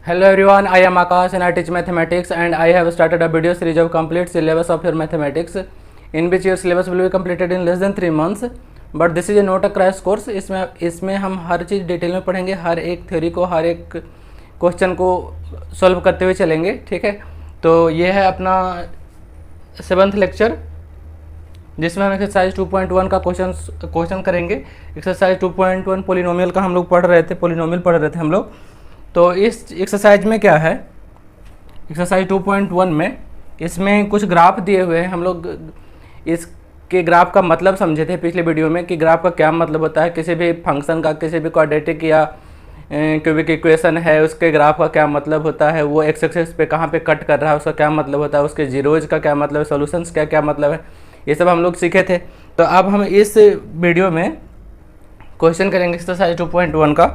Hello everyone, I am Akash and I teach mathematics and I have started a video series of complete syllabus of your mathematics in which your syllabus will be completed in less than 3 months. But this is not a crash course. इसमें हम हर चीज़ detail में पढ़ेंगे, हर एक theory को, हर एक question को solve करते हुए चलेंगे, ठीक है। तो ये है अपना 7th लेक्चर जिसमें हम एक्सरसाइज 2.1 का क्वेश्चन करेंगे। एक्सरसाइज 2.1 पोलिनोमियल का हम लोग पढ़ रहे थे, पोलिनोमियल पढ़ रहे थे हम लोग। तो इस एक्सरसाइज में क्या है, एक्सरसाइज 2.1 में इसमें कुछ ग्राफ दिए हुए हैं। हम लोग इसके ग्राफ का मतलब समझे थे पिछले वीडियो में कि ग्राफ का क्या मतलब होता है, किसी भी फंक्शन का, किसी भी क्वाड्रेटिक या क्यूबिक इक्वेशन है उसके ग्राफ का क्या मतलब होता है, वो एक्स एक्सिस पे कहाँ पे कट कर रहा है उसका क्या मतलब होता है, उसके जीरोज का क्या मतलब है, सॉल्यूशंस का क्या मतलब है, ये सब हम लोग सीखे थे। तो अब हम इस वीडियो में क्वेश्चन करेंगे एक्सरसाइज 2.1 का।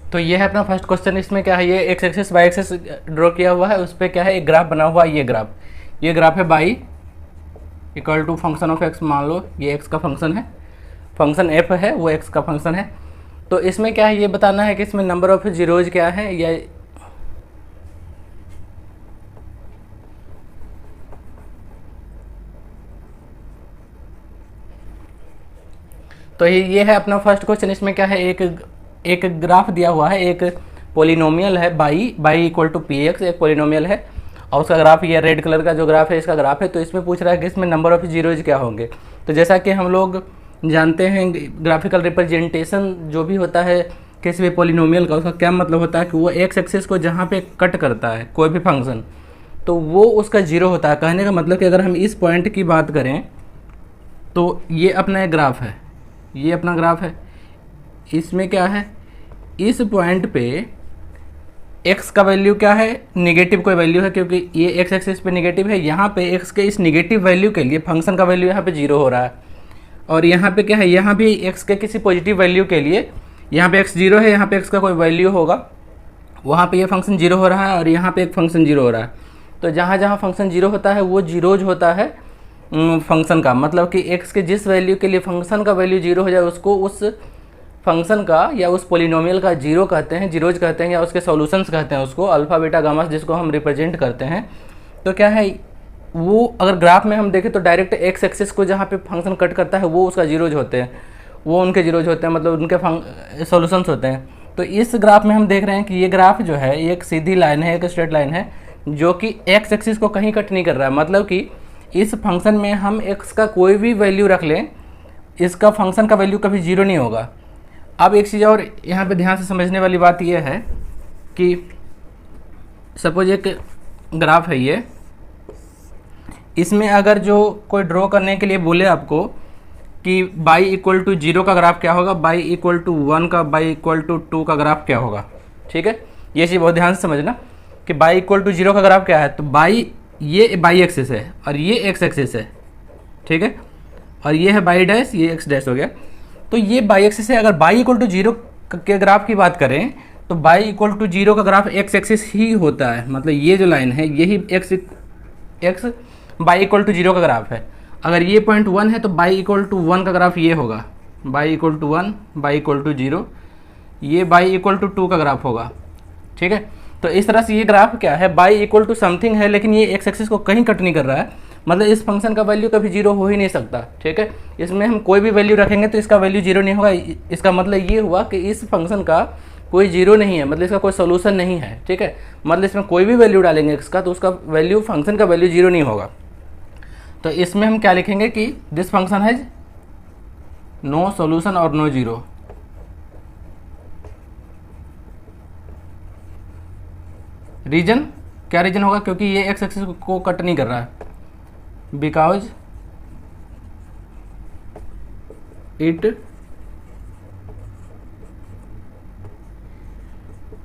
तो ये है अपना फर्स्ट क्वेश्चन। इसमें क्या है, ये x axis y axis draw किया हुआ है, उस पर क्या है एक ग्राफ बना हुआ है। ये ग्राफ है y equal to function of x. मान लो ये एक्स का फंक्शन है, फंक्शन एफ है, वो एक्स का फंक्शन है। तो इसमें क्या है, ये बताना है कि इसमें नंबर ऑफ जीरोज क्या है, या तो ये है अपना फर्स्ट क्वेश्चन। इसमें क्या है, एक ग्राफ दिया हुआ है, एक पोलिनोमियल है y equal to p x, एक पोलिनोमियल है और उसका ग्राफ ये रेड कलर का जो ग्राफ है इसका ग्राफ है। तो इसमें पूछ रहा है कि इसमें नंबर ऑफ जीरोज क्या होंगे। तो जैसा कि हम लोग जानते हैं ग्राफिकल रिप्रेजेंटेशन जो भी होता है किसी भी पोलिनोमियल का, उसका क्या मतलब होता है कि वो एक्स एक्सिस को जहाँ पे कट करता है कोई भी फंक्शन, तो वो उसका जीरो होता है। कहने का मतलब कि अगर हम इस पॉइंट की बात करें तो ये अपना एक ग्राफ है, ये अपना ग्राफ है। इसमें क्या है, इस पॉइंट पे x का वैल्यू क्या है, निगेटिव कोई वैल्यू है, क्योंकि ये x एक्सिस पे निगेटिव है। यहाँ पे x के इस निगेटिव वैल्यू के लिए फंक्शन का वैल्यू यहाँ पे जीरो हो रहा है। और यहाँ पे क्या है, यहाँ भी x के किसी पॉजिटिव वैल्यू के लिए यहाँ पे x जीरो है, यहाँ पे x का कोई वैल्यू होगा, वहाँ पे ये फंक्शन जीरो हो रहा है और यहाँ पे एक फंक्शन जीरो हो रहा है। तो जहाँ जहाँ फंक्शन जीरो होता है वो जीरोज होता है फंक्शन का। मतलब कि x के जिस वैल्यू के लिए फंक्शन का वैल्यू जीरो हो जाए उसको उस फंक्शन का या उस पोलिनोमियल का जीरो कहते हैं, जीरोज कहते हैं, या उसके सॉल्यूशंस कहते हैं उसको, अल्फा बीटा गामा जिसको हम रिप्रेजेंट करते हैं। तो क्या है, वो अगर ग्राफ में हम देखें तो डायरेक्ट एक्स एक्सिस को जहाँ पे फंक्शन कट करता है वो उसका जीरोज होते हैं, वो उनके जीरोज होते हैं, मतलब उनके सॉल्यूशंस होते हैं। तो इस ग्राफ में हम देख रहे हैं कि ये ग्राफ जो है एक सीधी लाइन है, एक स्ट्रेट लाइन है जो कि एक्स एक्सिस को कहीं कट नहीं कर रहा है। मतलब कि इस फंक्शन में हम एक्स का कोई भी वैल्यू रख लें, इसका फंक्शन का वैल्यू कभी जीरो नहीं होगा। अब एक चीज़ और यहाँ पे ध्यान से समझने वाली बात यह है कि सपोज एक ग्राफ है ये, इसमें अगर जो कोई ड्रॉ करने के लिए बोले आपको कि बाई इक्वल टू जीरो का ग्राफ क्या होगा, बाई इक्वल टू 1 का, बाई इक्वल टू 2 का ग्राफ क्या होगा, ठीक है। ये चीज़ बहुत ध्यान से समझना कि बाई इक्वल टू जीरो का ग्राफ क्या है। तो ये बाई एक्सिस है और ये एक्स एक्सिस है, ठीक है, और ये है बाई डैश, ये एक्स डैश हो गया। तो ये बाई एक्सिस है। अगर बाई इक्वल टू जीरो के ग्राफ की बात करें तो बाई इक्वल टू जीरो का ग्राफ एक्स एक्सिस ही होता है। मतलब ये जो लाइन है यही x y equal to zero का ग्राफ है। अगर ये पॉइंट 1 है तो बाई इक्वल टू 1 का ग्राफ ये होगा, y equal to 1, y equal to 0, ये बाई इक्वल टू 2 का ग्राफ होगा, ठीक है। तो इस तरह से ये ग्राफ क्या है, बाई इक्वल टू समथिंग है, लेकिन ये एक्स एक्सिस को कहीं कट नहीं कर रहा है। मतलब इस फंक्शन का वैल्यू कभी जीरो हो ही नहीं सकता, ठीक है। इसमें हम कोई भी वैल्यू रखेंगे तो इसका वैल्यू जीरो नहीं होगा। इसका मतलब ये हुआ कि इस फंक्शन का कोई जीरो नहीं है, मतलब इसका कोई सोल्यूशन नहीं है, ठीक है। मतलब इसमें कोई भी वैल्यू डालेंगे एक्स का तो उसका वैल्यू, फंक्शन का वैल्यू जीरो नहीं होगा। तो इसमें हम क्या लिखेंगे कि this function has no solution और नो जीरो। रीजन क्या रीजन होगा, क्योंकि ये एक्स एक्सिस को कट नहीं कर रहा है, बिकॉज इट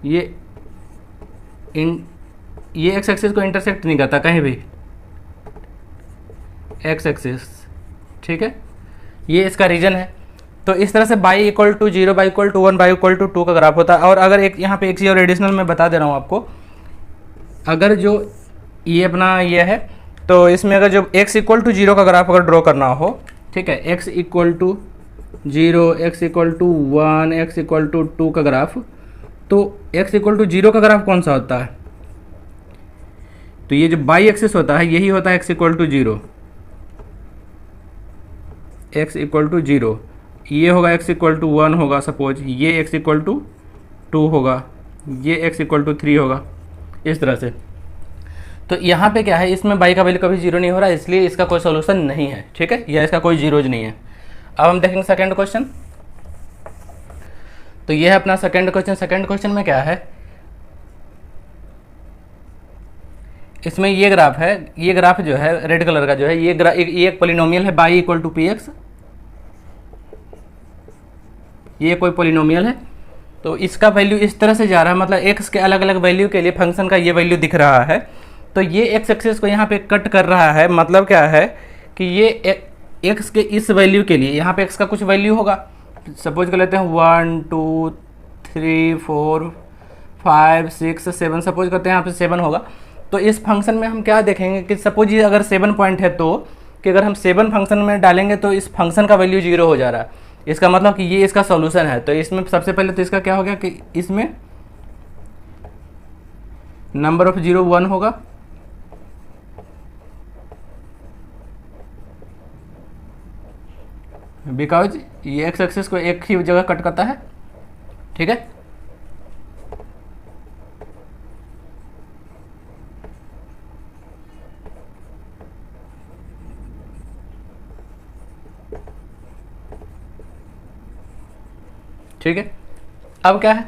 ये एक्स एक्सिस को इंटरसेक्ट नहीं करता कहीं भी, एक्स एक्सिस, ठीक है। ये इसका रीजन है। तो इस तरह से y equal to 0, y equal to 1, y equal to 2 का ग्राफ होता है। और अगर एक यहाँ पे एक चीज़ और एडिशनल मैं बता दे रहा हूँ आपको, अगर जो ये अपना ये है तो इसमें अगर जो x इक्वल टू 0 का ग्राफ अगर ड्रॉ करना हो ठीक है, x equal to 0, x equal to 1, x equal to 2 का ग्राफ, तो x इक्वल टू 0 का ग्राफ कौन सा होता है? तो ये जो बाई एक्सिस होता है यही होता है x equal to 0, x equal to 0, ये होगा x इक्वल टू 1 होगा सपोज, ये x इक्वल टू 2 होगा, ये x इक्वल टू 3 होगा, इस तरह से। तो यहाँ पे क्या है, इसमें बाई का वैल्यू कभी जीरो नहीं हो रहा है, इसलिए इसका कोई सोल्यूशन नहीं है, ठीक है, या इसका कोई जीरोज नहीं है। अब हम देखेंगे सेकंड क्वेश्चन। तो ये है अपना सेकंड क्वेश्चन। सेकंड क्वेश्चन में क्या है, इसमें ये ग्राफ है, ये ग्राफ जो है रेड कलर का जो है, ये एक पोलिनोमियल है y equal to p x, ये कोई पोलिनोमियल है। तो इसका वैल्यू इस तरह से जा रहा है, मतलब एक्स के अलग अलग वैल्यू के लिए फंक्शन का ये वैल्यू दिख रहा है। तो ये एक्स एक्सिस को यहाँ पे कट कर रहा है, मतलब क्या है कि ये एक्स के इस वैल्यू के लिए यहाँ पे एक्स का कुछ वैल्यू होगा, सपोज कर लेते हैं 1 2 3 4 5 6 7, सपोज करते हैं यहाँ पे 7 होगा। तो इस फंक्शन में हम क्या देखेंगे कि सपोज ये अगर 7 पॉइंट है, तो कि अगर हम 7 फंक्शन में डालेंगे तो इस फंक्शन का वैल्यू 0 हो जा रहा है, इसका मतलब कि ये इसका सॉल्यूशन है। तो इसमें सबसे पहले तो इसका क्या हो गया कि इसमें नंबर ऑफ 0 1 होगा, बिकॉज ये एक्स एक्सिस को एक ही जगह कट करता है, ठीक है। ठीक है, अब क्या है,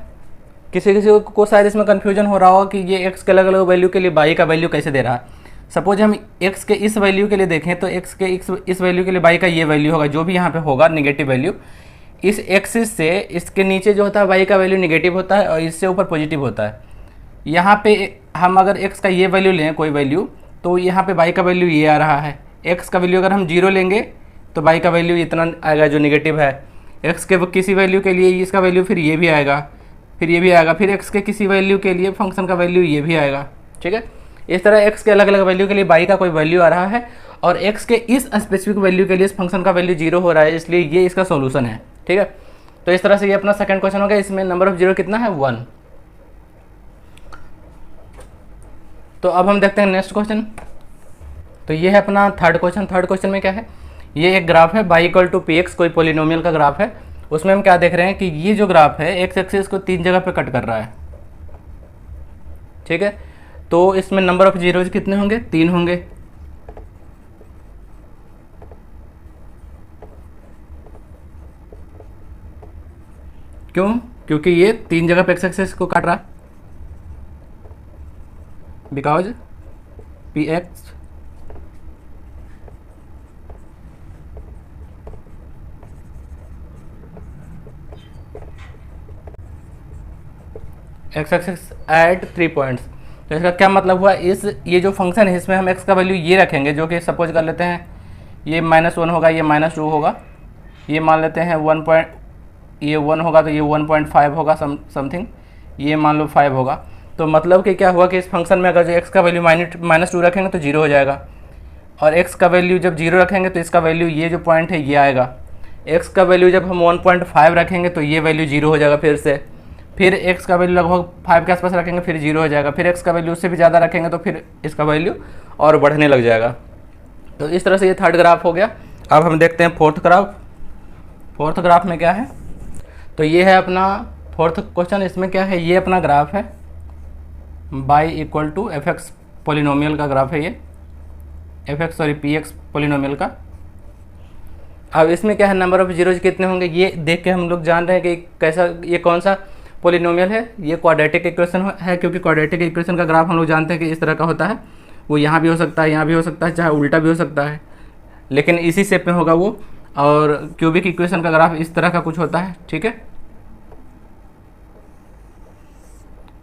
किसी किसी को शायद इसमें कन्फ्यूजन हो रहा होगा कि ये x के अलग अलग वैल्यू के लिए y का वैल्यू कैसे दे रहा है। सपोज हम x के इस वैल्यू के लिए देखें तो x के इस वैल्यू के लिए y का ये वैल्यू होगा, जो भी यहाँ पे होगा नेगेटिव वैल्यू, इस एक्सिस से इसके नीचे जो होता है y का वैल्यू नेगेटिव होता है और इससे ऊपर पॉजिटिव होता है। यहाँ पे हम अगर x का ये वैल्यू लें कोई वैल्यू, तो यहाँ पे y का वैल्यू ये आ रहा है, x का वैल्यू अगर हम 0 लेंगे तो y का वैल्यू इतना आएगा जो नेगेटिव है, x के किसी वैल्यू के लिए इसका वैल्यू फिर ये भी आएगा, फिर ये भी आएगा, फिर x के किसी वैल्यू के लिए फंक्शन का वैल्यू ये भी आएगा, ठीक है। इस तरह x के अलग अलग वैल्यू के लिए y का कोई वैल्यू आ रहा है और x के इस स्पेसिफिक वैल्यू के लिए इस फंक्शन का वैल्यू 0 हो रहा है, इसलिए ये इसका सॉल्यूशन है, ठीक है। तो इस तरह से ये अपना सेकंड क्वेश्चन हो गया। इसमें नंबर ऑफ 0 कितना है 1। तो अब हम देखते हैं नेक्स्ट क्वेश्चन। तो ये है अपना थर्ड क्वेश्चन। थर्ड क्वेश्चन में क्या है, ये एक ग्राफ है y equal to p x, कोई पोलिनोमियल का ग्राफ है। उसमें हम क्या देख रहे हैं कि ये जो ग्राफ है एक्स एक्सिस को 3 जगह पे कट कर रहा है, ठीक है। तो इसमें नंबर ऑफ जीरोज कितने होंगे, 3 होंगे। क्यों, क्योंकि ये 3 जगह पे एक्स एक्सिस को काट रहा है, because P x x axis at 3 points. तो इसका क्या मतलब हुआ, ये जो फंक्शन है इसमें हम x का वैल्यू ये रखेंगे, जो कि सपोज कर लेते हैं ये -1 होगा, ये -2 होगा, ये मान लेते हैं 1 होगा तो ये 1.5 होगा समथिंग, ये मान लो 5 होगा। तो मतलब कि क्या हुआ कि इस फंक्शन में अगर जो x का वैल्यू -2 रखेंगे तो 0 हो जाएगा, और x का वैल्यू जब 0 रखेंगे तो इसका वैल्यू ये जो पॉइंट है ये आएगा। x का वैल्यू जब हम 1.5 रखेंगे तो ये वैल्यू 0 हो जाएगा फिर x का वैल्यू लगभग 5 के आसपास रखेंगे फिर 0 हो जाएगा, फिर x का वैल्यू उससे भी ज़्यादा रखेंगे तो फिर इसका वैल्यू और बढ़ने लग जाएगा। तो इस तरह से ये थर्ड ग्राफ हो गया। अब हम देखते हैं फोर्थ ग्राफ। फोर्थ ग्राफ में क्या है, तो ये है अपना फोर्थ क्वेश्चन। इसमें क्या है, ये अपना ग्राफ है y equal to f x polynomial का ग्राफ है, ये पी एक्स पोलिनोमियल का। अब इसमें क्या है, नंबर ऑफ जीरोज कितने होंगे, ये देख के हम लोग जान रहे हैं कि कैसा, ये कौन सा पोलिनोमियल है, ये क्वाड्रेटिक इक्वेशन है, क्योंकि क्वाड्रेटिक इक्वेशन का ग्राफ हम लोग जानते हैं कि इस तरह का होता है। वो यहाँ भी हो सकता है, यहाँ भी हो सकता है, चाहे उल्टा भी हो सकता है, लेकिन इसी शेप में होगा वो। और क्यूबिक इक्वेशन का ग्राफ इस तरह का कुछ होता है, ठीक है,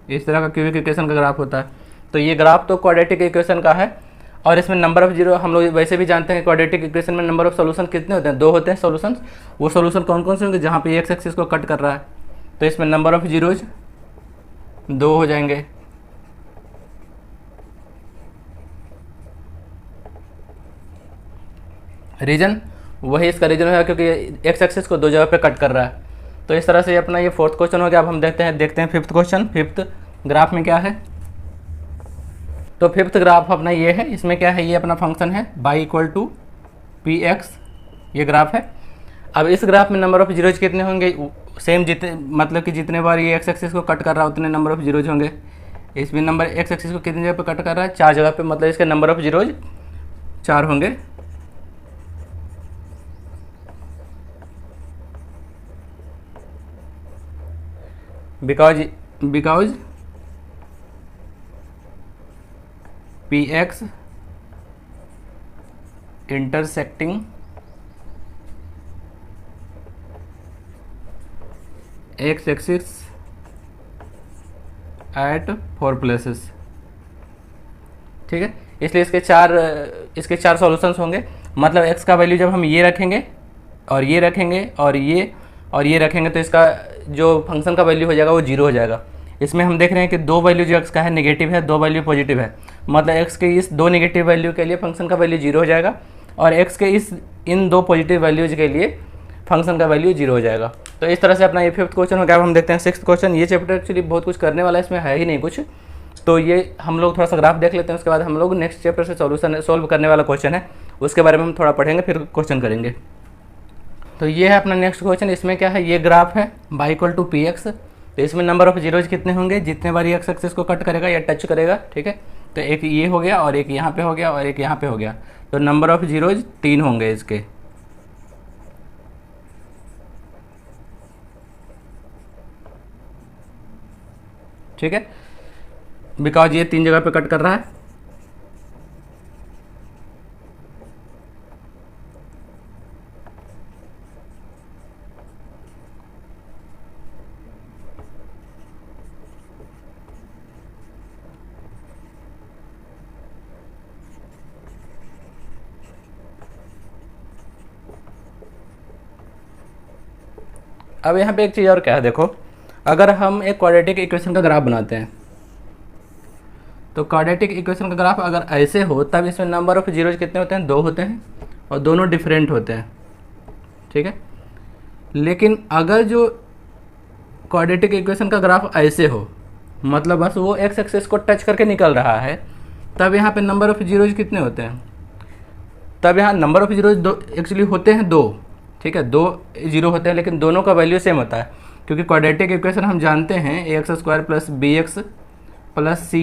इस तरह का क्यूबिक इक्वेशन का ग्राफ होता है। तो ये ग्राफ तो क्वाड्रेटिक इक्वेशन का है, और इसमें नंबर ऑफ जीरो हम लोग वैसे भी जानते हैं क्वाड्रेटिक इक्वेशन में नंबर ऑफ सॉल्यूशन कितने होते हैं, 2 होते हैं सॉल्यूशंस। वो सॉल्यूशन कौन कौन से होंगे, जहाँ पे एक्स एक्सिस को कट कर रहा है। तो इसमें नंबर ऑफ जीरोज 2 हो जाएंगे। रीजन वही इसका रीजन है, क्योंकि एक्स एक्सिस को दो जगह पे कट कर रहा है। तो इस तरह से अपना ये फोर्थ क्वेश्चन हो गया। अब हम देखते हैं फिफ्थ क्वेश्चन। फिफ्थ ग्राफ में क्या है, तो फिफ्थ ग्राफ अपना ये है। इसमें क्या है, ये अपना फंक्शन है y equal to p x, ये ग्राफ है। अब इस ग्राफ में नंबर ऑफ जीरोज कितने होंगे, सेम जितने मतलब कि जितने बार ये एक्स एक्सिस को कट कर रहा है उतने नंबर ऑफ जीरोज होंगे। इसमें नंबर एक्स एक्सिस को कितनी जगह पे कट कर रहा है, 4 जगह पे, मतलब इसके नंबर ऑफ जीरोज 4 होंगे। Because P x intersecting x axis at 4 places, ठीक है। इसलिए इसके चार सॉल्यूशंस होंगे। मतलब x का वैल्यू जब हम ये रखेंगे और ये रखेंगे और ये रखेंगे तो इसका जो फंक्शन का वैल्यू हो जाएगा वो 0 हो जाएगा। इसमें हम देख रहे हैं कि दो वैल्यू जो x का है नेगेटिव है, दो वैल्यू पॉजिटिव है। मतलब x के इस दो नेगेटिव वैल्यू के लिए फंक्शन का वैल्यू 0 हो जाएगा और x के इन दो पॉजिटिव वैल्यूज के लिए फंक्शन का वैल्यू 0 हो जाएगा। तो इस तरह से अपना ये फिफ्थ क्वेश्चन हो गया। अब हम देखते हैं सिक्स्थ क्वेश्चन। ये चैप्टर एक्चुअली बहुत कुछ करने वाला है, इसमें है ही नहीं कुछ, तो ये हम लोग थोड़ा सा ग्राफ देख लेते हैं। उसके बाद हम लोग नेक्स्ट चैप्टर से सॉल्व करने वाला क्वेश्चन है, उसके बारे में हम थोड़ा पढ़ेंगे, फिर क्वेश्चन करेंगे। तो ये है अपना नेक्स्ट क्वेश्चन। इसमें क्या है, ये ग्राफ है y equal to p x. तो इसमें नंबर ऑफ जीरोज कितने होंगे, जितने बार एक्स एक्सिस को कट करेगा या टच करेगा, ठीक है। तो एक ये हो गया और एक यहाँ पे हो गया और एक यहाँ पे हो गया। तो नंबर ऑफ जीरोज 3 होंगे इसके, ठीक है, बिकॉज ये 3 जगह पे कट कर रहा है। अब यहाँ पे एक चीज़ और क्या है, देखो, अगर हम एक क्वाड्रेटिक इक्वेशन का ग्राफ बनाते हैं तो क्वाड्रेटिक इक्वेशन का ग्राफ अगर ऐसे हो तब इसमें नंबर ऑफ जीरोज कितने होते हैं, 2 होते हैं और दोनों डिफरेंट होते हैं, ठीक है। लेकिन अगर जो क्वाड्रेटिक इक्वेशन का ग्राफ ऐसे हो, मतलब बस वो एक्स एक्सिस को टच करके निकल रहा है, तब यहाँ पे नंबर ऑफ जीरोज कितने होते हैं, तब यहाँ नंबर ऑफ जीरोज दो एक्चुअली होते हैं 2, ठीक है, 2 जीरो होते हैं, लेकिन दोनों का वैल्यू सेम होता है। क्योंकि क्वाड्रेटिक इक्वेशन हम जानते हैं ax² plus bx plus c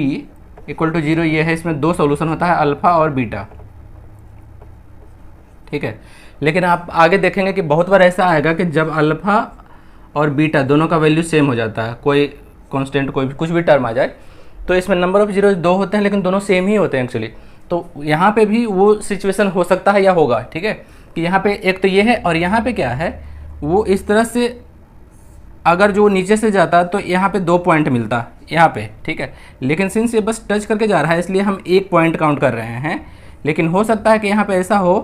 equal to 0, ये है। इसमें 2 सॉल्यूशन होता है, अल्फ़ा और बीटा, ठीक है। लेकिन आप आगे देखेंगे कि बहुत बार ऐसा आएगा कि जब अल्फ़ा और बीटा दोनों का वैल्यू सेम हो जाता है, कोई कांस्टेंट कोई भी कुछ भी टर्म आ जाए, तो इसमें नंबर ऑफ जीरो 2 होते हैं लेकिन दोनों सेम ही होते हैं एक्चुअली। तो यहाँ पे भी वो सिचुएशन हो सकता है या होगा, ठीक है, कि यहाँ पे एक तो ये है और यहाँ पे क्या है, वो इस तरह से अगर जो नीचे से जाता तो यहाँ पे 2 पॉइंट मिलता यहाँ पे, ठीक है। लेकिन सिंस ये बस टच करके जा रहा है इसलिए हम 1 पॉइंट काउंट कर रहे हैं। लेकिन हो सकता है कि यहाँ पे ऐसा हो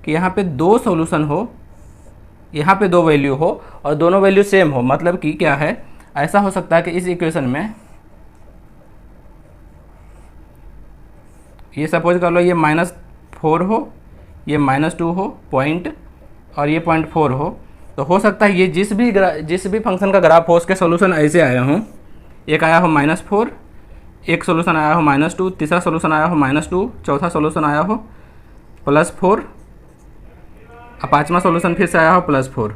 कि यहाँ पे 2 सॉल्यूशन हो, यहाँ पे 2 वैल्यू हो और दोनों वैल्यू सेम हो। मतलब कि क्या है, ऐसा हो सकता है कि इस इक्वेशन में ये सपोज कर लो ये -4 हो, ये -2 हो पॉइंट और ये 0.4 हो तो सकता है ये जिस भी फंक्शन का ग्राफ हो उसके सॉल्यूशन ऐसे आए हों। एक आया हो -4, एक सॉल्यूशन आया हो -2, तीसरा सॉल्यूशन आया हो -2, चौथा सॉल्यूशन आया हो +4 और पाँचवा सॉल्यूशन फिर से आया हो +4।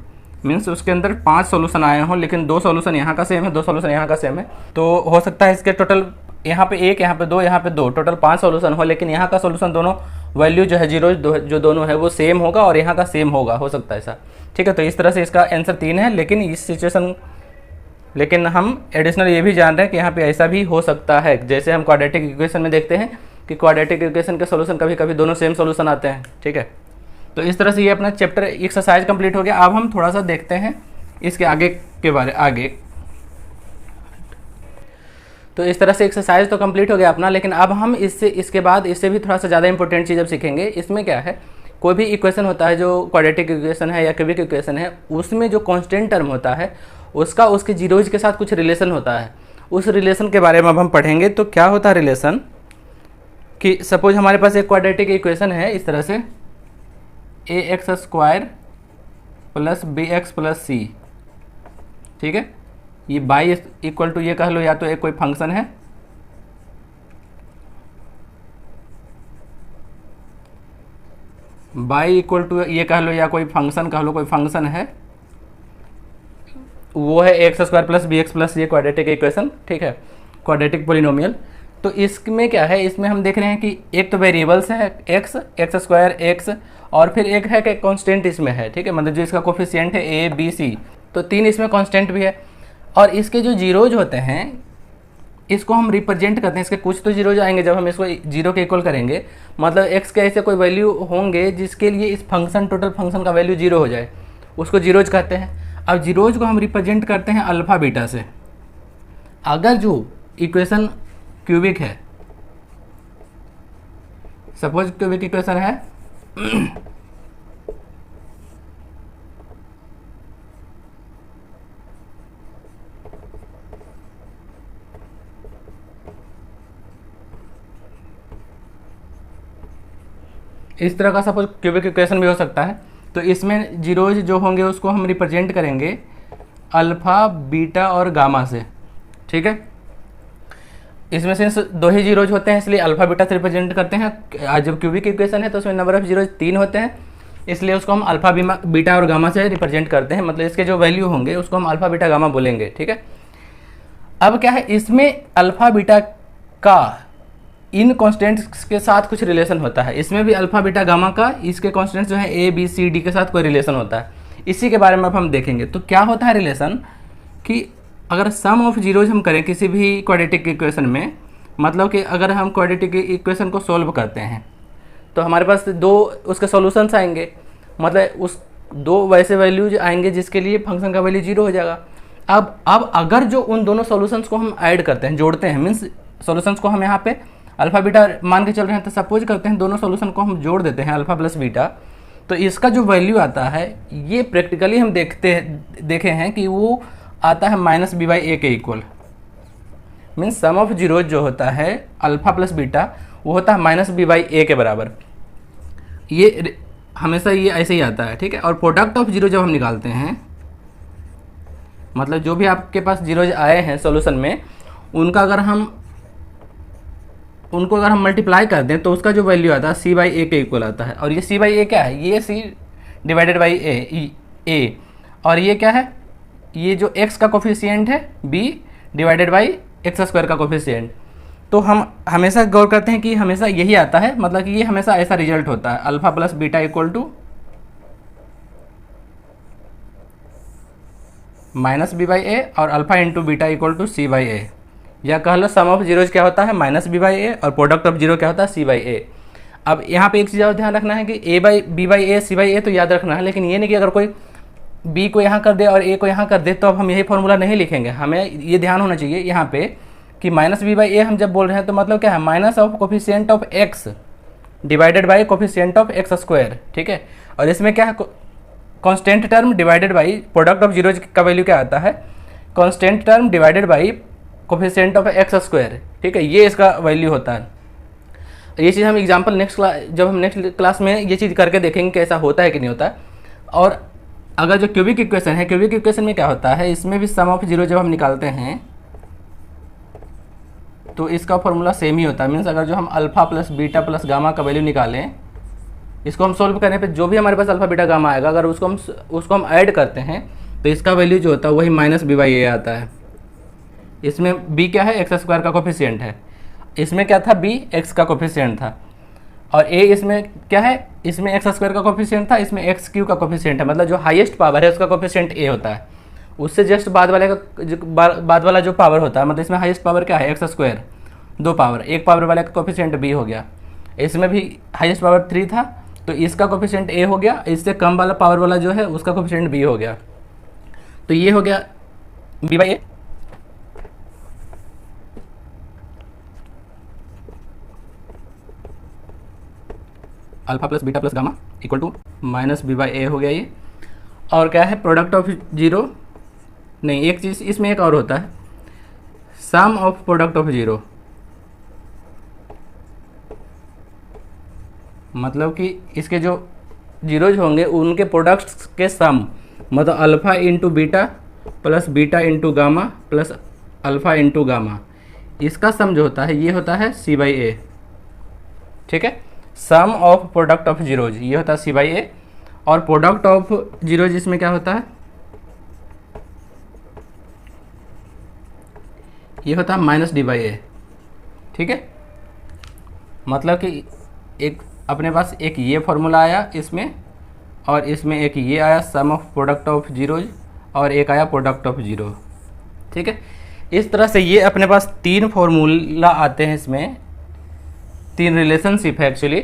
मीन्स उसके अंदर 5 सॉल्यूशन आए हों, लेकिन 2 सॉल्यूशन यहाँ का सेम है, 2 सॉल्यूशन यहाँ का सेम है। तो हो सकता है इसके टोटल यहाँ पे 1, यहाँ पे 2, यहाँ पे 2, टोटल 5 सॉल्यूशन हो, लेकिन यहाँ का सॉल्यूशन दोनों वैल्यू जो है जीरो जो दोनों है वो सेम होगा और यहाँ का सेम होगा, हो सकता है ऐसा, ठीक है। तो इस तरह से इसका आंसर 3 है। लेकिन हम एडिशनल ये भी जान रहे हैं कि यहाँ पे ऐसा भी हो सकता है, जैसे हम क्वाड्रेटिक इक्वेशन में देखते हैं कि क्वाड्रेटिक इक्वेशन के सॉल्यूशन कभी कभी दोनों सेम सॉल्यूशन आते हैं, ठीक है। तो इस तरह से ये अपना चैप्टर एक्सरसाइज कंप्लीट हो गया। अब हम थोड़ा सा देखते हैं इसके आगे के आगे। तो इस तरह से एक्सरसाइज तो कंप्लीट हो गया अपना, लेकिन अब हम इसके बाद इससे भी थोड़ा सा ज़्यादा इंपॉर्टेंट चीज़ अब सीखेंगे। इसमें क्या है, कोई भी इक्वेशन होता है जो क्वाड्रेटिक इक्वेशन है या क्यूबिक इक्वेशन है, उसमें जो कांस्टेंट टर्म होता है उसका उसके जीरोज के साथ कुछ रिलेशन होता है। उस रिलेशन के बारे में अब हम पढ़ेंगे। तो क्या होता है रिलेशन, कि सपोज हमारे पास एक क्वाड्रेटिक इक्वेशन है इस तरह से, a x square plus b x plus c, ठीक है। ये बाई इक्वल टू ये कह लो या तो एक कोई फंक्शन है, बाई इक्वल टू ये कह लो या कोई फंक्शन कह लो, कोई फंक्शन है, वो है x square plus b x plus ये क्वाड्रेटिक इक्वेशन, ठीक है, क्वाड्रेटिक पोलिनोमियल। तो इसमें क्या है, इसमें हम देख रहे हैं कि एक तो वेरिएबल्स है एक्स, एक्स स्क्वायर एक्स, और फिर एक है कि कांस्टेंट इसमें है, ठीक है, मतलब जो इसका कोफिशिएंट है ए बी सी, तो 3 इसमें कांस्टेंट भी है। और इसके जो जीरोज होते हैं इसको हम रिप्रेजेंट करते हैं, इसके कुछ तो जीरोज आएंगे जब हम इसको जीरो के इक्वल करेंगे, मतलब एक्स के ऐसे कोई वैल्यू होंगे जिसके लिए इस फंक्शन टोटल फंक्शन का वैल्यू जीरो हो जाए, उसको जीरोज कहते हैं। अब जीरोज को हम रिप्रेजेंट करते हैं अल्फ़ा बीटा से। अगर जो इक्वेशन क्यूबिक है, सपोज क्यूबिक इक्वेशन है इस तरह का, सपोज क्यूबिक इक्वेशन भी हो सकता है। तो इसमें जीरोज जो होंगे उसको हम रिप्रेजेंट करेंगे अल्फ़ा बीटा और गामा से, ठीक है। इसमें से 2 ही जीरोज होते हैं इसलिए अल्फ़ा बीटा से रिप्रेजेंट करते हैं। जब क्यूबिक इक्वेशन है तो उसमें नंबर ऑफ जीरोज 3 होते हैं, इसलिए उसको हम अल्फ़ा बीटा और गामा से रिप्रेजेंट करते हैं, मतलब इसके जो वैल्यू होंगे उसको हम अल्फ़ा बीटा गामा बोलेंगे, ठीक है। अब क्या है, इसमें अल्फ़ा बीटा का इन कॉन्स्टेंट्स के साथ कुछ रिलेशन होता है, इसमें भी अल्फ़ा बीटा गामा का इसके कॉन्स्टेंट्स जो है ए बी सी डी के साथ कोई रिलेशन होता है। इसी के बारे में अब हम देखेंगे। तो क्या होता है रिलेशन कि अगर सम ऑफ जीरोज हम करें किसी भी क्वाड्रेटिक इक्वेशन में, मतलब कि अगर हम क्वाड्रेटिक इक्वेशन को सॉल्व करते हैं तो हमारे पास 2 उसके सॉल्यूशंस आएंगे, मतलब उस 2 वैसे वैल्यूज आएंगे जिसके लिए फंक्शन का वैल्यू जीरो हो जाएगा। अब अगर जो उन दोनों सॉल्यूशंस को हम ऐड करते हैं, जोड़ते हैं, मीन्स सॉल्यूशंस को हम यहाँ पे अल्फ़ा बीटा मान के चल रहे हैं, तो सपोज करते हैं दोनों सॉल्यूशन को हम जोड़ देते हैं अल्फ़ा प्लस बीटा, तो इसका जो वैल्यू आता है ये प्रैक्टिकली हम देखे हैं कि वो आता है माइनस बी बाई ए के equal. Means sum of zeros जो होता है अल्फ़ा प्लस बीटा वो होता है माइनस बी बाई ए के बराबर। ये हमेशा ये ऐसे ही आता है, ठीक है। और प्रोडक्ट ऑफ जीरो जब हम निकालते हैं, मतलब जो भी आपके पास जीरोज आए हैं सॉल्यूशन में, उनको अगर हम मल्टीप्लाई कर दें तो उसका जो वैल्यू आता है सी बाई ए के इक्वल आता है। और ये सी बाई ए क्या है, ये सी डिवाइडेड बाई ए, और ये क्या है, ये जो एक्स का कोफिशिएंट है b divided by x square का कोफिशिएंट। तो हम हमेशा गौर करते हैं कि हमेशा यही आता है, मतलब कि ये हमेशा ऐसा रिजल्ट होता है, alpha plus beta equal to minus b by a और alpha into beta equal to c by a. या कह लो सम ऑफ जीरोज क्या होता है माइनस बी बाई ए और प्रोडक्ट ऑफ जीरो क्या होता है सी बाई ए। अब यहाँ पे एक चीज़ और ध्यान रखना है कि a by b by a c by a तो याद रखना है, लेकिन ये नहीं कि अगर कोई बी को यहाँ कर दे और ए को यहाँ कर दे तो अब हम यही फॉर्मूला नहीं लिखेंगे। हमें ये ध्यान होना चाहिए यहाँ पे कि माइनस बी बाई ए हम जब बोल रहे हैं तो मतलब क्या है, minus of coefficient of x divided by coefficient of x square, ठीक है। और इसमें क्या है, constant term divided by product of zeros का वैल्यू क्या आता है, constant term divided by coefficient of x square, ठीक है, ये इसका वैल्यू होता है। ये चीज़ हम एग्जांपल जब हम नेक्स्ट क्लास में ये चीज़ करके देखेंगे कि ऐसा होता है कि नहीं होता है। और अगर जो क्यूबिक इक्वेशन है, क्यूबिक इक्वेशन में क्या होता है, इसमें भी सम ऑफ जीरो जब हम निकालते हैं तो इसका फॉर्मूला सेम ही होता है। मीन्स अगर जो हम alpha plus beta plus gamma का वैल्यू निकालें, इसको हम सोल्व करने पे जो भी हमारे पास अल्फ़ा बीटा गामा आएगा, अगर उसको हम ऐड करते हैं तो इसका वैल्यू जो होता है वही माइनस बी बाई ए आता है। इसमें बी क्या है, एक्स स्क्वायर का कोफिशिएंट है, इसमें क्या था, बी एक्स का कोफिशिएंट था, और ए इसमें क्या है, इसमें एक्स स्क्वायर का कोफिशिएंट था, इसमें एक्स क्यू का कोफिशिएंट है, मतलब जो हाईएस्ट पावर है उसका कोफिशिएंट ए होता है, उससे जस्ट बाद वाला जो पावर होता है, मतलब इसमें हाईएस्ट पावर क्या है, एक्स स्क्वायर, 2 पावर, 1 पावर वाले का कोफिशिएंट बी हो गया। इसमें भी हाईएस्ट पावर 3 था तो इसका कोफिशिएंट ए हो गया, इससे कम वाला पावर वाला जो है उसका कोफिशिएंट बी हो गया। तो ये हो गया b by a. Alpha plus beta plus gamma equal to minus b by a हो गया ये। और क्या है, प्रोडक्ट ऑफ जीरो, नहीं एक चीज़ इसमें एक और होता है, सम ऑफ प्रोडक्ट ऑफ जीरो, मतलब कि इसके जो जीरोज होंगे उनके प्रोडक्ट्स के सम, मतलब alpha into beta plus beta into gamma plus alpha into gamma, इसका सम जो होता है ये होता है C/A। ठीक है, सम ऑफ प्रोडक्ट ऑफ जीरोज ये होता है C/A, और प्रोडक्ट ऑफ जीरोज इसमें क्या होता है, ये होता है -D/A। ठीक है, मतलब कि एक अपने पास एक ये फॉर्मूला आया इसमें, और इसमें एक ये आया सम ऑफ प्रोडक्ट ऑफ जीरोज, और एक आया प्रोडक्ट ऑफ जीरो। ठीक है, इस तरह से ये अपने पास 3 फॉर्मूला आते हैं, इसमें 3 रिलेशनशिप है एक्चुअली।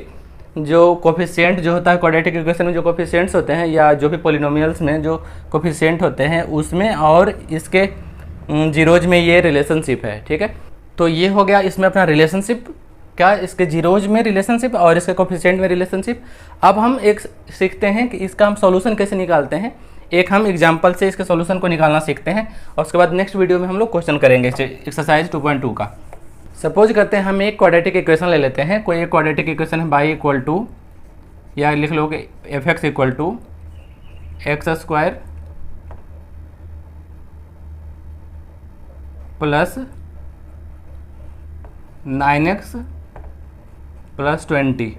जो कोफिशिएंट जो होता है क्वाड्रेटिक इक्वेशन में, जो कोफिशिएंट्स होते हैं या जो भी पॉलिनोमियल्स में जो कोफिशिएंट होते हैं उसमें, और इसके जीरोज में ये रिलेशनशिप है। ठीक है, तो ये हो गया इसमें अपना रिलेशनशिप, क्या इसके जीरोज में रिलेशनशिप और इसके कोफिशिएंट में रिलेशनशिप। अब हम एक सीखते हैं कि इसका हम सॉल्यूशन कैसे निकालते हैं, एक हम एग्जांपल से इसके सॉल्यूशन को निकालना सीखते हैं, और उसके बाद नेक्स्ट वीडियो में हम लोग क्वेश्चन करेंगे एक्सरसाइज 2.2 का। सपोज करते हैं हम एक क्वाड्रेटिक इक्वेशन ले लेते हैं, कोई एक क्वाड्रेटिक इक्वेशन है y इक्वल टू, या लिख लो कि f(x) equal to x² plus 9x plus 20।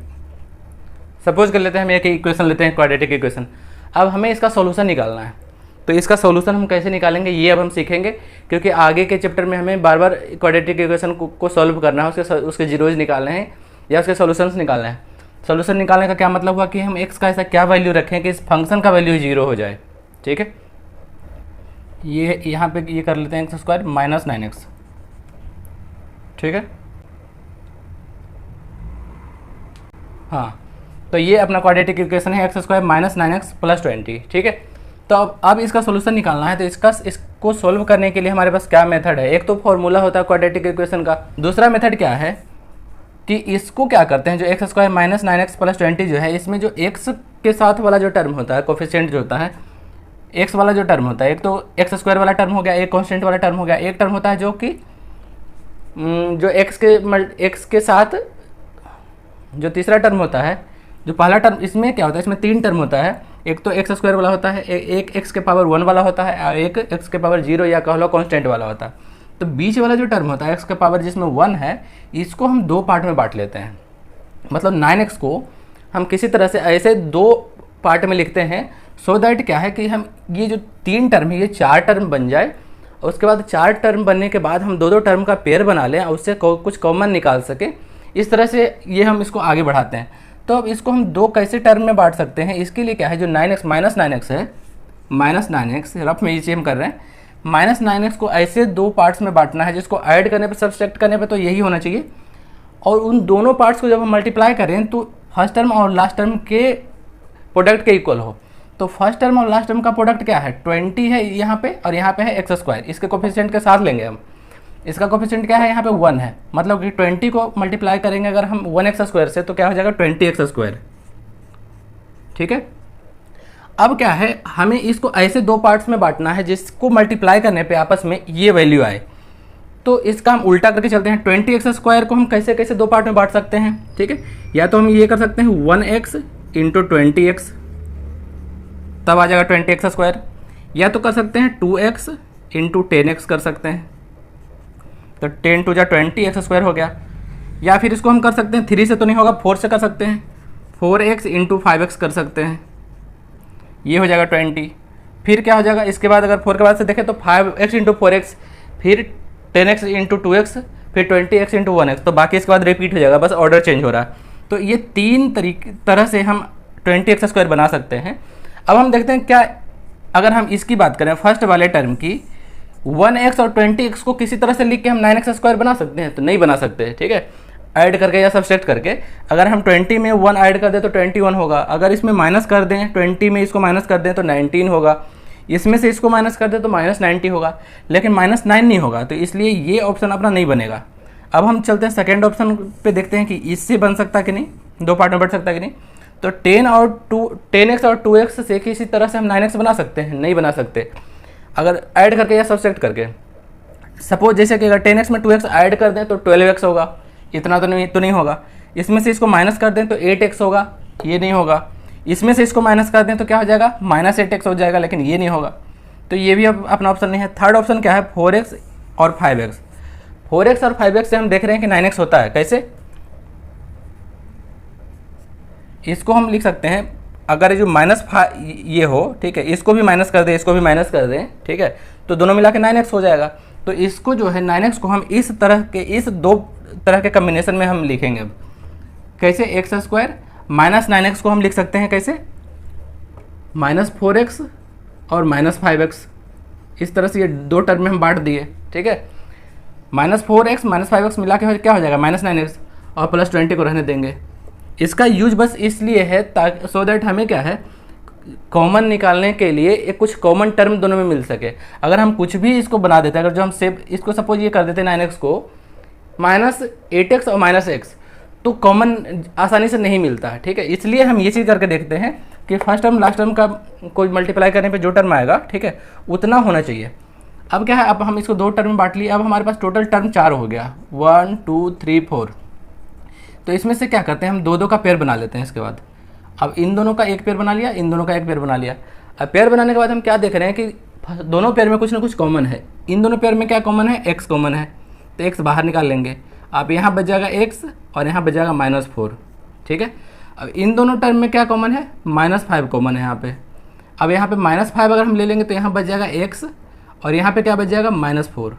Suppose कर लेते हैं हम एक इक्वेशन लेते हैं क्वाड्रेटिक इक्वेशन। अब हमें इसका सॉल्यूशन निकालना है, तो इसका सॉल्यूशन हम कैसे निकालेंगे ये अब हम सीखेंगे, क्योंकि आगे के चैप्टर में हमें बार बार क्वाड्रेटिक इक्वेशन को सॉल्व करना है, उसके जीरोज निकालने हैं या उसके सॉल्यूशंस निकालने हैं। सॉल्यूशन निकालने का क्या मतलब हुआ कि हम x का ऐसा क्या वैल्यू रखें कि इस फंक्शन का वैल्यू 0 हो जाए। ठीक है, ये यहाँ पे ये कर लेते हैं x² माइनस 9x। ठीक है, हाँ, तो ये अपना क्वाड्रेटिक इक्वेशन है x² माइनस 9x प्लस 20। ठीक है, तो अब इसका सोल्यूशन निकालना है, तो इसको सोल्व करने के लिए हमारे पास क्या मेथड है, एक तो फॉर्मूला होता है क्वाड्रेटिक इक्वेशन का, दूसरा मेथड क्या है कि इसको क्या करते हैं, जो x² माइनस 9x प्लस 20 जो है, इसमें जो x के साथ वाला जो टर्म होता है, कोफिशिएंट जो होता है, x वाला जो टर्म होता है, एक तो x² वाला टर्म हो गया, एक कॉन्स्टेंट वाला टर्म हो गया, एक टर्म होता है जो कि जो x के साथ जो तीसरा टर्म होता है, जो पहला टर्म, इसमें क्या होता है, इसमें 3 टर्म होता है, एक तो x² वाला होता है, एक x के पावर 1 वाला होता है, और एक x के पावर 0 या कह लो कांस्टेंट वाला होता है। तो बीच वाला जो टर्म होता है x के पावर जिसमें 1 है, इसको हम 2 पार्ट में बांट लेते हैं। मतलब 9x को हम किसी तरह से ऐसे 2 पार्ट में लिखते हैं, सो दैट क्या है कि हम ये जो 3 टर्म है ये 4 टर्म बन जाए, और उसके बाद 4 टर्म बनने के बाद हम 2-2 टर्म का पेयर बना लें और उससे कुछ कॉमन निकाल सके। इस तरह से ये हम इसको आगे बढ़ाते हैं। तो अब इसको हम 2 कैसे टर्म में बांट सकते हैं, इसके लिए क्या है, जो 9x माइनस 9x है, माइनस 9x रफ में इसे हम कर रहे हैं, माइनस 9x को ऐसे 2 पार्ट्स में बांटना है, जिसको ऐड करने पर सब्सट्रैक्ट करने पर तो यही होना चाहिए, और उन दोनों पार्ट्स को जब हम मल्टीप्लाई करें तो फर्स्ट टर्म और लास्ट टर्म के प्रोडक्ट के इक्वल हो। तो फर्स्ट टर्म और लास्ट टर्म का प्रोडक्ट क्या है, 20 है यहाँ पे, और यहाँ पे है x², इसके कोफिशिएंट के साथ लेंगे हम, इसका कोफिशिएंट क्या है, यहाँ पे 1 है, मतलब कि 20 को मल्टीप्लाई करेंगे अगर हम 1x² से, तो क्या हो जाएगा 20x²। ठीक है, अब क्या है, हमें इसको ऐसे 2 पार्ट्स में बांटना है जिसको मल्टीप्लाई करने पे आपस में ये वैल्यू आए। तो इसका हम उल्टा करके चलते हैं, 20x² को हम कैसे कैसे 2 पार्ट में बांट सकते हैं। ठीक है, या तो हम ये कर सकते हैं 1x इंटू 20x, तब आ जाएगा 20x², या तो कर सकते हैं 2x इंटू 10x कर सकते हैं, तो 10 टू जा 20x² हो गया। या फिर इसको हम कर सकते हैं 3 से तो नहीं होगा, 4 से कर सकते हैं, 4x इंटू 5x कर सकते हैं, ये हो जाएगा 20। फिर क्या हो जाएगा, इसके बाद अगर 4 के बाद से देखें तो 5x इंटू 4x, फिर 10x इंटू 2x, फिर 20x इंटू 1x, तो बाकी इसके बाद रिपीट हो जाएगा, बस ऑर्डर चेंज हो रहा है। तो ये 3 तरह से हम 20x² बना सकते हैं। अब हम देखते हैं क्या, अगर हम इसकी बात करें फर्स्ट वाले टर्म की, 1x और 20x को किसी तरह से लिख के हम 9x² बना सकते हैं, तो नहीं बना सकते। ठीक है, ऐड करके या सब्सट्रैक्ट करके, अगर हम 20 में 1 ऐड कर दें तो 21 होगा, अगर इसमें माइनस कर दें, 20 में इसको माइनस कर दें तो 19 होगा, इसमें से इसको माइनस कर दें तो -90 होगा, लेकिन -9 नहीं होगा, तो इसलिए ये ऑप्शन अपना नहीं बनेगा। अब हम चलते हैं सेकेंड ऑप्शन पे, देखते हैं कि इससे बन सकता है कि नहीं, 2 पार्ट में बढ़ सकता है कि नहीं। तो 10x और 2x से किसी तरह से हम 9x बना सकते हैं, नहीं बना सकते, अगर ऐड करके या सब्सट्रैक्ट करके। सपोज जैसे कि अगर 10x में 2x ऐड कर दें तो 12x होगा, इतना तो नहीं होगा। इसमें से इसको माइनस कर दें तो 8x होगा, ये नहीं होगा। इसमें से इसको माइनस कर दें तो क्या हो जाएगा, -8x हो जाएगा, लेकिन ये नहीं होगा, तो ये भी अब अपना ऑप्शन नहीं है। थर्ड ऑप्शन क्या है, 4x और 5x। 4x और 5x से हम देख रहे हैं कि 9x होता है। कैसे, इसको हम लिख सकते हैं, अगर जो ये हो, ठीक है, इसको भी माइनस कर दें, इसको भी माइनस कर दें, ठीक है, तो दोनों मिला के 9x हो जाएगा। तो इसको जो है 9x को हम इस दो तरह के कम्बिनेशन में हम लिखेंगे। अब कैसे, x² माइनस 9x को हम लिख सकते हैं कैसे, -4x और -5x। इस तरह से ये दो टर्म में हम बांट दिए, ठीक है। -4x -5x मिला के क्या हो जाएगा, -9x, और +20 को रहने देंगे। इसका यूज बस इसलिए है ताकि सो दैट हमें क्या है, कॉमन निकालने के लिए एक कुछ कॉमन टर्म दोनों में मिल सके। अगर हम कुछ भी इसको बना देते हैं, अगर जो हम सेव इसको सपोज ये कर देते 9x को -8x और -x, तो कॉमन आसानी से नहीं मिलता है, ठीक है। इसलिए हम ये चीज़ करके देखते हैं कि फर्स्ट टर्म लास्ट टर्म का कोई मल्टीप्लाई करने पे जो टर्म आएगा, ठीक है, उतना होना चाहिए। अब क्या है, अब हम इसको दो टर्म में बांट लिए, अब हमारे पास टोटल टर्म 4 हो गया, 1 2 3 4। तो इसमें से क्या करते हैं, हम दो का पेयर बना लेते हैं। इसके बाद अब इन दोनों का एक पेयर बना लिया, इन दोनों का एक पेयर बना लिया। अब पेयर बनाने के बाद हम क्या देख रहे हैं कि दोनों पेयर में कुछ ना कुछ कॉमन है। इन दोनों पेयर में क्या कॉमन है, x कॉमन है, तो x बाहर निकाल लेंगे। अब यहाँ बच जाएगा x और यहाँ बच जाएगा -4, ठीक है। अब इन दोनों टर्म में क्या कॉमन है, -5 कॉमन है यहाँ पे। अब यहाँ पे -5 अगर हम ले लेंगे तो यहाँ बच जाएगा x और यहाँ पे क्या बच जाएगा, -4।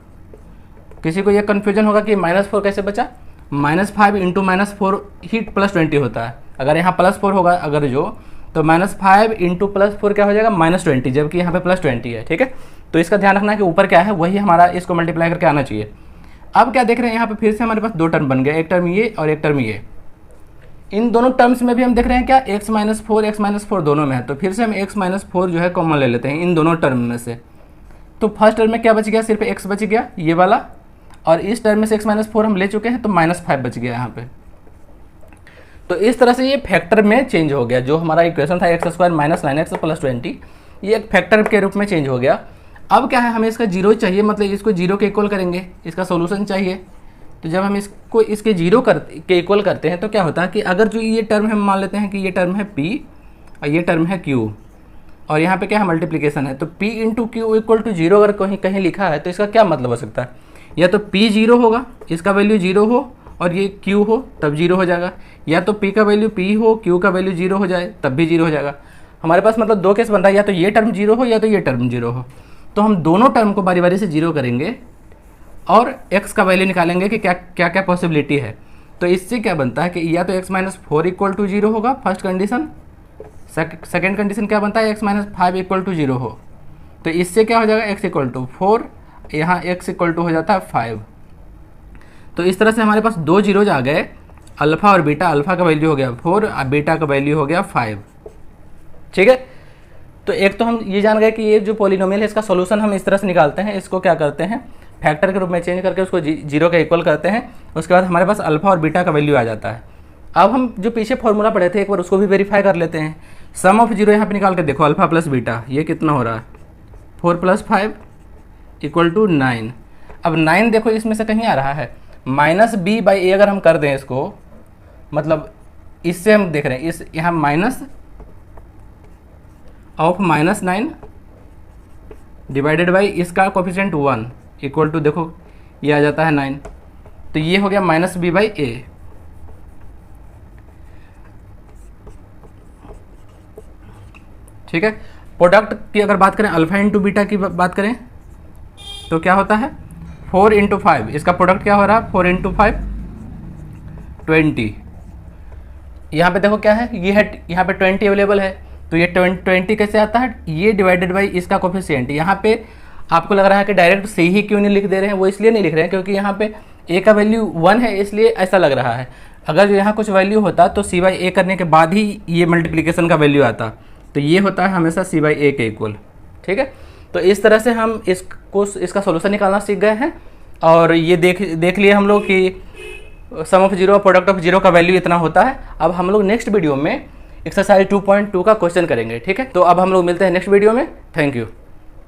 किसी को ये कन्फ्यूजन होगा कि -4 कैसे बचा, -5 इंटू -4 ही +20 होता है। अगर यहाँ +4 होगा अगर जो, तो -5 इंटू +4 क्या हो जाएगा, -20, जबकि यहाँ पे +20 है, ठीक है। तो इसका ध्यान रखना है कि ऊपर क्या है वही हमारा इसको मल्टीप्लाई करके आना चाहिए। अब क्या देख रहे हैं, यहाँ पे फिर से हमारे पास दो टर्म बन गए, एक टर्म ये और एक टर्म ये। इन दोनों टर्म्स में भी हम देख रहे हैं क्या, x -4 दोनों में है, तो फिर से हम x -4 जो है कॉमन ले लेते हैं इन दोनों टर्म में से। तो फर्स्ट टर्म में क्या बच गया, सिर्फ x बच गया ये वाला, और इस टर्म में से x -4 हम ले चुके हैं, तो -5 बच गया यहाँ पे। तो इस तरह से ये फैक्टर में चेंज हो गया। जो हमारा इक्वेशन था x² -9x +20, ये एक फैक्टर के रूप में चेंज हो गया। अब क्या है, हमें इसका जीरो चाहिए, मतलब इसको जीरो के इक्वल करेंगे, इसका सोल्यूशन चाहिए। तो जब हम इसको इसके जीरो के इक्वल करते हैं तो क्या होता है कि अगर जो ये टर्म हम मान लेते हैं कि ये टर्म है p और ये टर्म है q, और यहाँ पे क्या है, मल्टीप्लिकेशन है, तो p into q equal to 0 अगर कहीं लिखा है तो इसका क्या मतलब हो सकता है, या तो p 0 होगा, इसका वैल्यू 0 हो, और ये q हो तब 0 हो जाएगा, या तो p का वैल्यू p हो, q का वैल्यू 0 हो जाए तब भी 0 हो जाएगा। हमारे पास मतलब दो केस बन रहा है, या तो ये टर्म 0 हो या तो ये टर्म 0 हो। तो हम दोनों टर्म को बारी बारी से 0 करेंगे और x का वैल्यू निकालेंगे कि क्या क्या क्या पॉसिबिलिटी है। तो इससे क्या बनता है कि या तो x -4 इक्वल टू 0 होगा फर्स्ट कंडीशन, सेकेंड कंडीशन क्या बनता है, x -5 इक्वल टू 0 हो। तो इससे क्या हो जाएगा, x इक्वल टू 4, यहाँ x इक्वल टू हो जाता है 5। तो इस तरह से हमारे पास दो जीरोज आ गए, अल्फ़ा और बीटा। अल्फ़ा का वैल्यू हो गया 4 और बीटा का वैल्यू हो गया 5, ठीक है। तो एक तो हम ये जान गए कि ये जो पॉलिनोमियल है इसका सॉल्यूशन हम इस तरह से निकालते हैं, इसको क्या करते हैं, फैक्टर के रूप में चेंज करके उसको जीरो के इक्वल करते हैं। उसके बाद हमारे पास अल्फ़ा और बीटा का वैल्यू आ जाता है। अब हम जो पीछे फॉर्मूला पढ़े थे एक बार उसको भी वेरीफाई कर लेते हैं। सम ऑफ जीरो यहाँ पे निकाल के देखो, अल्फ़ा प्लस बीटा ये कितना हो रहा है, 4 + 5 = 9। अब 9 देखो इसमें से कहीं आ रहा है, -b/a अगर हम कर दें इसको, मतलब इससे हम देख रहे हैं इस यहाँ माइनस ऑफ -9 डिवाइडेड बाई इसका कोफिशिएंट 1 इक्वल टू, देखो ये आ जाता है 9। तो ये हो गया -b/a। ठीक है। प्रोडक्ट की अगर बात करें, अल्फा इंटू बीटा की बात करें तो क्या होता है, 4 × 5, इसका प्रोडक्ट क्या हो रहा है, 4 × 5 20। यहाँ पे देखो क्या है, ये है यहाँ पे 20 अवेलेबल है, तो ये 20 कैसे आता है, ये डिवाइडेड बाई इसका कोफिशिएंट। यहाँ पे आपको लग रहा है कि डायरेक्ट सी ही क्यों नहीं लिख दे रहे हैं, वो इसलिए नहीं लिख रहे हैं क्योंकि यहाँ पे a का वैल्यू 1 है, इसलिए ऐसा लग रहा है। अगर जो यहाँ कुछ वैल्यू होता तो c/a करने के बाद ही ये मल्टीप्लिकेशन का वैल्यू आता, तो ये होता है हमेशा c/a के इक्वल। ठीक है। तो इस तरह से हम इसका सोल्यूशन निकालना सीख गए हैं, और ये देख लिए हम लोग कि सम ऑफ जीरो और प्रोडक्ट ऑफ जीरो का वैल्यू इतना होता है। अब हम लोग नेक्स्ट वीडियो में एक्सरसाइज 2.2 का क्वेश्चन करेंगे। ठीक है। तो अब हम लोग मिलते हैं नेक्स्ट वीडियो में। Thank you.